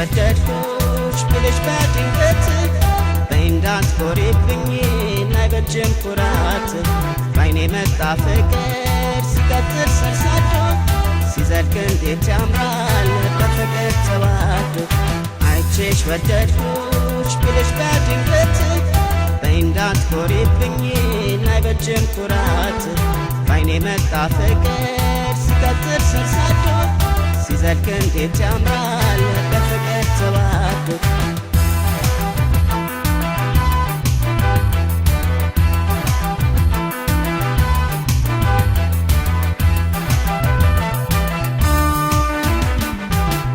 ወደድኩሽ ብልሽ በድንገት እንዳትኮሪብኝ አይበጅም ኩራት ባይኔ መጣ ፍቅር ሲቀጥል ሰርሳዶ ሲዘልቅ እንዴት ያምራል በፍቅር ተዋዶ አይቼሽ ወደድኩሽ ብልሽ በድንገት እንዳትኮሪብኝ አይበጅም ኩራት ባይኔ መጣ ፍቅር ሲቀጥል ሰርሳዶ ሲዘልቅ እንዴት ያምራል በፍቅር ተዋዶ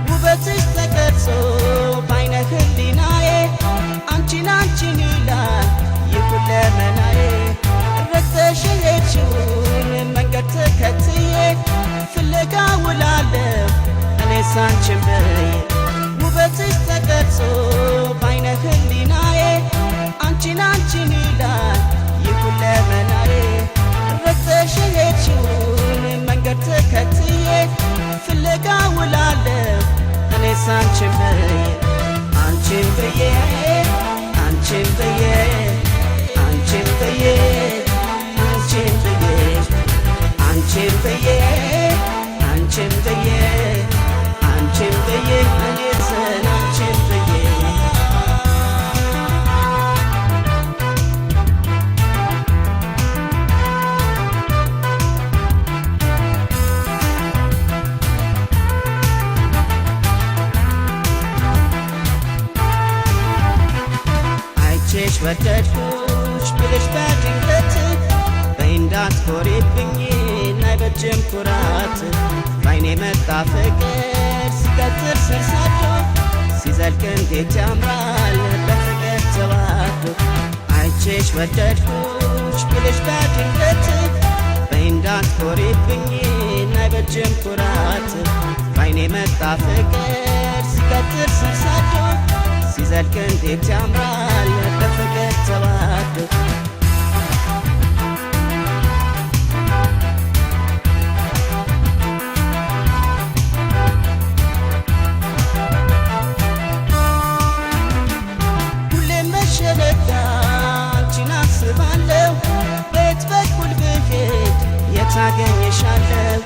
ውበትሽ ተቀርጾ ባይነ ህሊናዬ አንቺን አንቺን ይላል ይሁለመናዬ ረግተሽ ሄድሽውን መንገድ ተከትዬ ፍለጋ ውላለሁ እኔስ አንቺን ብዬ ውበትሽ ተቀርጾ ባይነ ህሊናዬ አንቺን አንቺን ይላል ይሁለመናዬ ረግተሽ ሄድሽውን መንገድ ተከትዬ ፍለጋ ውላለሁ እኔስ አንቺን ብዬ አንቺን ብዬ አንቺን ብዬ አንቺን ብዬ አንቺን ብዬ አንቺን ብዬ አንቺን ብዬ አንቺን ብዬ እኔስ አንቺን ብዬ አይቼሽ ወደድኩሽ ብልሽ በድንገት እንዳትኮሪብኝ አይበጅም ኩራት ባይኔ መጣ ፍቅር ሲቀጥል ሰርሳዶ ሲዘልቅ እንዴት ያምራል በፍቅር ተዋዶ አይቼሽ ወደድኩሽ ብልሽ በድንገት እንዳትኮሪብኝ አይበጅም ኩራት ባይኔ መጣ ፍቅር ሲቀጥል ሰርሳዶ ሲዘልቅ እንዴት ያምራል በፍቅር ተዋዶ አንቺን አስባለሁ ቤት በኩል ብሄድ የታገኝሻለሁ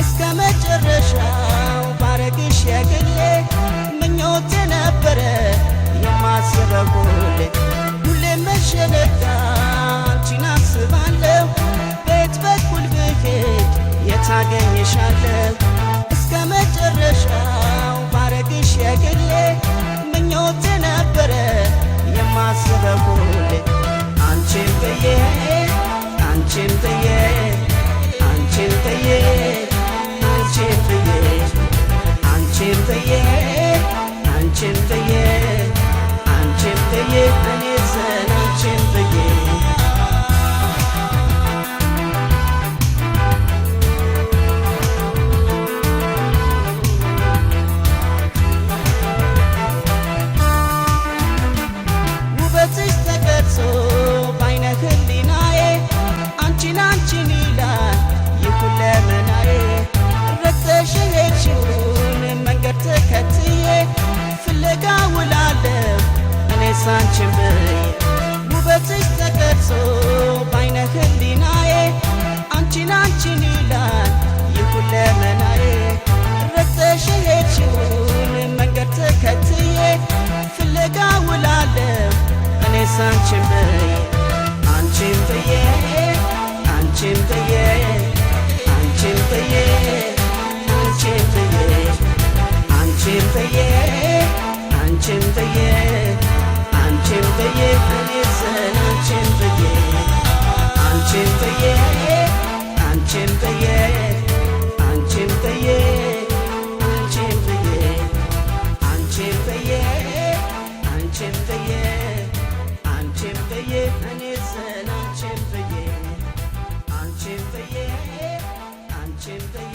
እስከ መጨረሻው ባረግሽ የግሌ ምኞቴ ነበረ የማስበው ሁሌም መሸነጋ አንቺን አስባለሁ ቤት በኩል ብሄድ የታገኝሻለሁ እስከ መጨረሻው ባረግሽ የግሌ ምኞቴ ነበረ የማስበው አንቺን ብዬ አንቺን ብዬ አንቺን ብዬ አንቺን ብዬ አንቺን ብዬ አንቺን ብዬ አንቺን ብዬ እኔስ አንቺን ብዬ ውበትሽ ተቀርጾ ባይነ ህሊናዬ አንቺን አንቺን ይላል ይሁለመናዬ ረግተሽ ሄድሽውን መንገድ ተከትዬ ፍለጋ ውላለሁ እኔስ አንቺን ብዬ ውበትሽ ተቀርጾ ባይነ ህሊናዬ አንቺን አንቺን ይላል ይሁለመናዬ ረግተሽ ሄድሽውን መንገድ ተከትዬ ፍለጋ ውላለሁ እኔስ አንቺን ብዬ አንቺን ብዬ አንቺን ብዬ አንቺን ብዬ አንቺን ብዬ አንቺን ብዬ አንቺን ብዬ አንቺን ብዬ እኔስ አንቺን ብዬ አንቺን ብዬ አንቺን ብዬ አንቺን ብዬ አንቺን ብዬ አንቺን ብዬ አንቺን ብዬ አንቺን ብዬ እኔስ አንቺን ብዬ አንቺን ብዬ አንቺን ብዬ